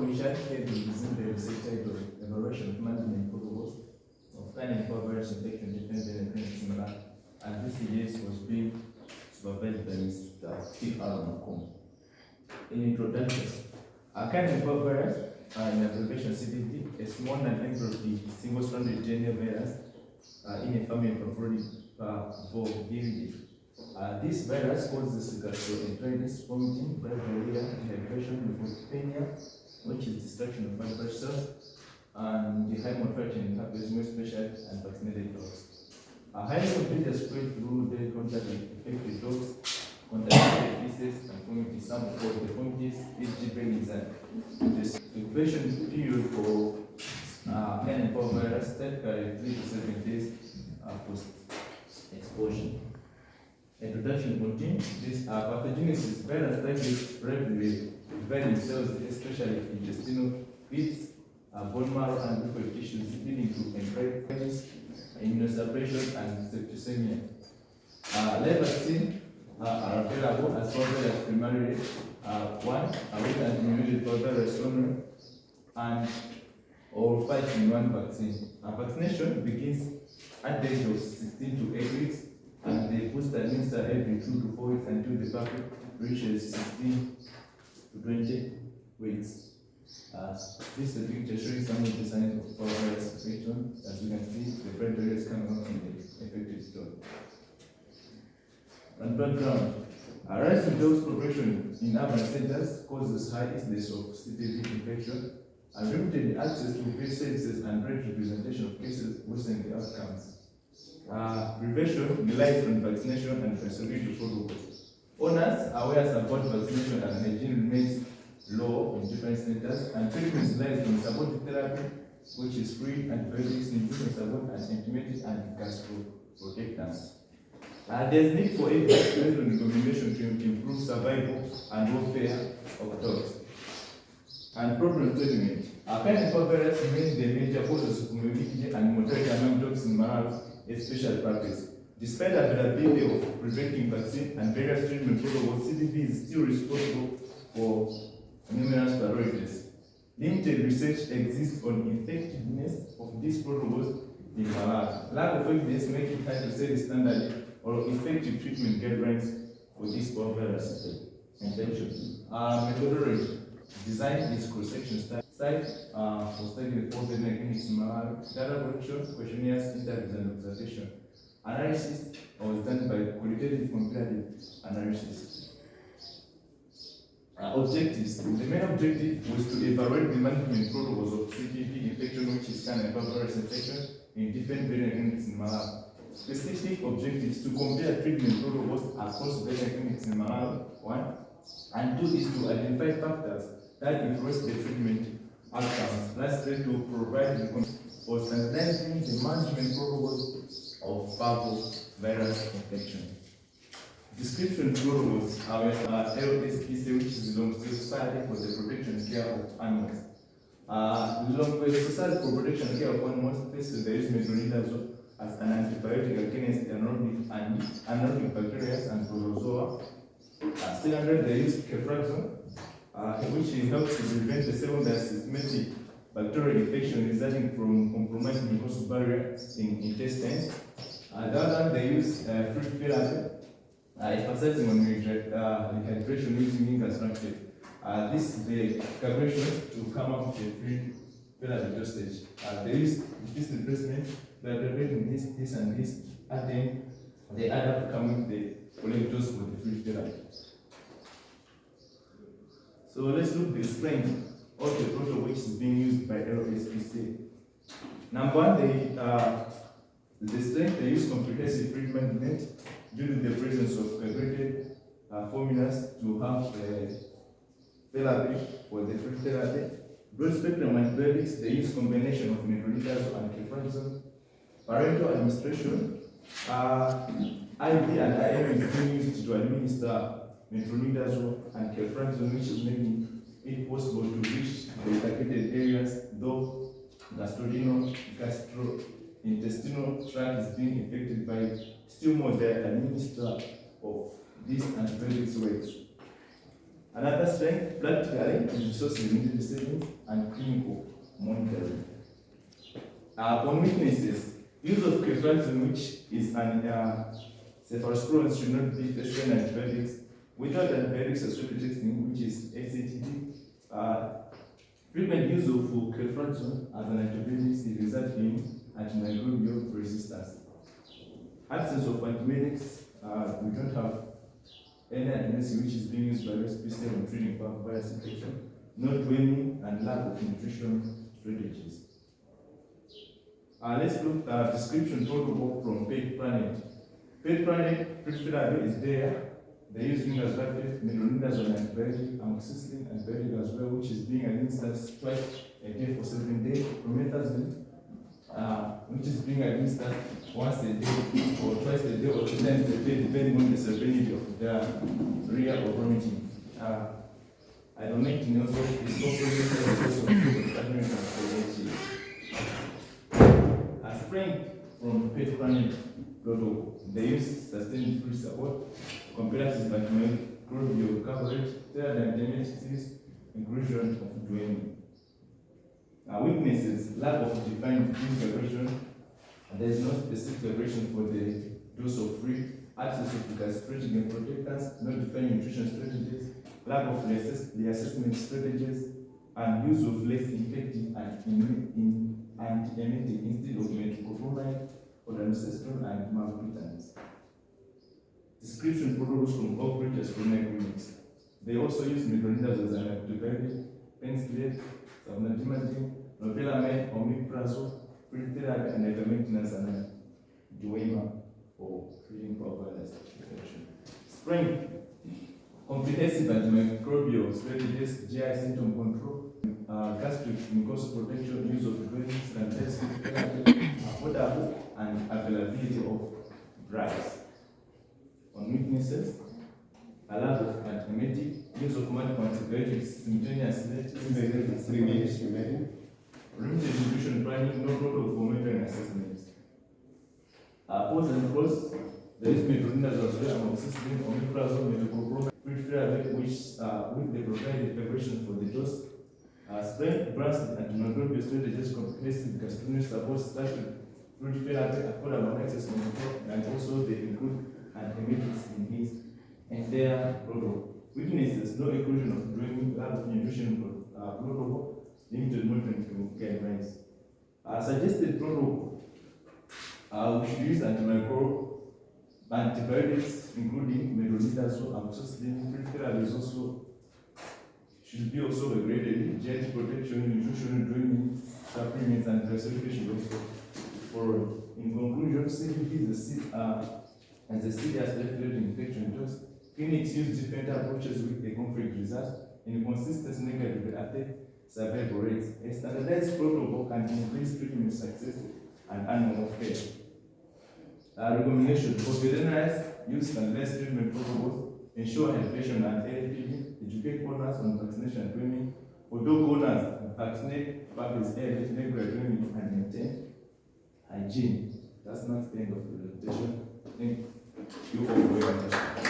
Richard Kelly is the research title Evaluation of Management Protocols of Canine Virus Infection Defense and Clinical Similar, and this case was being supervised by Mr. T. R. Macomb. In introduction, canine virus, in abbreviation CDV, a small non-enveloping single-stranded DNA virus in a family of Parvoviride. This virus causes gastroenteritis, vomiting, diarrhea, dehydration, lymphopenia, which is destruction of white blood cells, and the high mortality in herpes, more especially and vaccinated dogs. Highly contagious spread through the contact with infected dogs, contaminated feces, and vomiting. Some of the vomiting is given this incubation period for canine virus, typically 3 to 7 days post exposure. Introduction contain this pathogenesis virus targets rapidly dividing cells, especially intestinal feeds, bone marrow, and liquid tissues, leading to enteritis, immunosuppression, and septicemia. Live vaccine are available as well as primarily one with an immune virus only and or 5-in-1 vaccine. Vaccination begins at the age of 16 to 8 weeks, and the booster administered every 2 to 4 weeks until the puppy reaches 16 to 20 weeks. This is a picture showing some of the signs of virus infection. As you can see, the red area is coming out from the affected stone. On background, a rise in dose progression in urban centers causes high incidence of CTV infection, and limited access to field services and great representation of cases worsen the outcomes. Prevention relies on vaccination and conservative protocols. Owners are aware about vaccination and hygiene remains low in different centers, and treatment relies on supportive therapy, which is free, antibiotics, nutrition support, and intimated and gastroprotectants. There's need for evidence based on recommendation to improve survival and welfare of dogs. And problem statement. Canine virus remains the major cause of morbidity and mortality among dogs in Malawi, especially puppies. Despite the availability of preventing vaccine and various treatment protocols, CDV is still responsible for numerous fatalities. Limited research exists on effectiveness of these protocols in Malawi. Lack of evidence makes it hard to set a standard or effective treatment guidelines for this virus infection. Methodology design is cross-section study. Site for studying the 4 veterinary clinics in Malawi. Data collection, questionnaires, interviews, and observation. Analysis was done by qualitative comparative analysis. Objectives. The main objective was to evaluate the management protocols of CTV infection, which is canine virus infection, in different veterinary clinics in Malawi. Specific objectives to compare treatment protocols across veterinary clinics in Malawi, 1, and 2 is to identify factors that influence the treatment outcomes. Lastly, to provide the for standardizing the management protocols of parvovirus infection. Description protocols are LSPC, which is the Long Society for the Protection and Care of Animals. Long Society for Protection and Care of Animals places the use of metronidazole as an antibiotic against anaerobic bacteria and protozoa. Secondly, they use ceftriaxone, which helps to prevent the secondary systematic bacterial infection resulting from compromised mucosal barrier in intestines. The other one, they use fruit therapy, emphasizing on rehydration using infrastructure. This is the calculation to come up with a fruit therapy dosage. They use this replacement, they're preparing this, and this, and then they add up to come with the correct dose for the fruit therapy. So let's look at the strength of the protocol which is being used by LSPC. Number one, the strength they use comprehensive treatment net due to the presence of calculated formulas to have therapy for the fruit therapy. Broad spectrum antibiotics, they use combination of metronidazole and ceftriaxone. Parental administration, IV and IM is being used to administer metronidazole and ceftriaxone, which is making it possible to reach the targeted areas, though gastrointestinal tract is being affected by still more the administration of these antibiotics works. Another strength, practically, is resource limited savings and clinical monitoring. On weaknesses, use of ceftriaxone, which is an cephalosporin, should not be tested antibiotics without antibiotics associated testing, which is ACTT. Frequent use of ceftriaxone as an antibiotic is result in antimicrobial resistance. Absence of antibiotics, we don't have any antibiotics which is being used by respiratory on treating virus infection, not training and lack of nutrition strategies. Let's look at description protocol from Pet Planet. Pet Planet preferably is there. They use vinazepam, metronidazole antibiotic, amoxicillin antibiotic as well, which is being administered twice a day for 7 days. Promethazine, which is being administered once a day or twice a day or 2 times a day, depending on the severity of diarrhea or vomiting. Ivermectin also is also used as a source of food. Spraying from Pet Planet protocol, they use sustained food support, comparative antimicrobial coverage, tailored antibiotics, inclusion of dwelling. Weaknesses, lack of defined clinical aggression. There is no specific aggression for the dose of free, absence of castrating and protectants, no defined nutrition strategies, lack of the assessment strategies, and use of less effective and antiemetic instead of metoclopramide, odanocestrone, and malglutamines. Description protocols from all creatures chronic clinics. They also use metronidazole as an antibiotic, penicillin, sabnatimazine, loperamide, omeprazole, therapy, and ivermectin as an duema for treating virus infection. Spraying comprehensive antimicrobial strategies, GI symptom control, gastric mucosal protection, use of dwellings and testing therapy, affordable and availability of drugs. On weaknesses, a lack of antiemetic, use of multiple antibiotics simultaneously, limited nutrition planning, no protocol for monitoring assessments. Pros and cons, there is metronidazole, amoxicillin, omeprazole, metoclopramide, preferably with the provided preparation for the dose. Spraying brands antimicrobial strategies, comprehensive gastronomic support, started fruit therapy, affordable access control, and also they include antiemetics in his entire protocol. Weaknesses, no inclusion of drinking, lack of nutrition protocol, limited monitoring guidelines. Suggested protocol, we should use antibiotics, including metronidazole, amoxicillin, preferably is also should be also regulated, genetic protection, nutritional training, supplements, and resuscitation also followed. In conclusion, CBD is as a serious respiratory infection. Just clinics use different approaches with a conflict result, and consistency negatively affect survival rates. A standardized protocol can increase treatment success and animal welfare. Recommendation for veterinaries, use standardized treatment protocols, ensure education and AFPD, educate owners on vaccination training. For dog owners, vaccinate puppies early, regular training, and maintain hygiene. That's not the end of the presentation. Thank you all for your attention.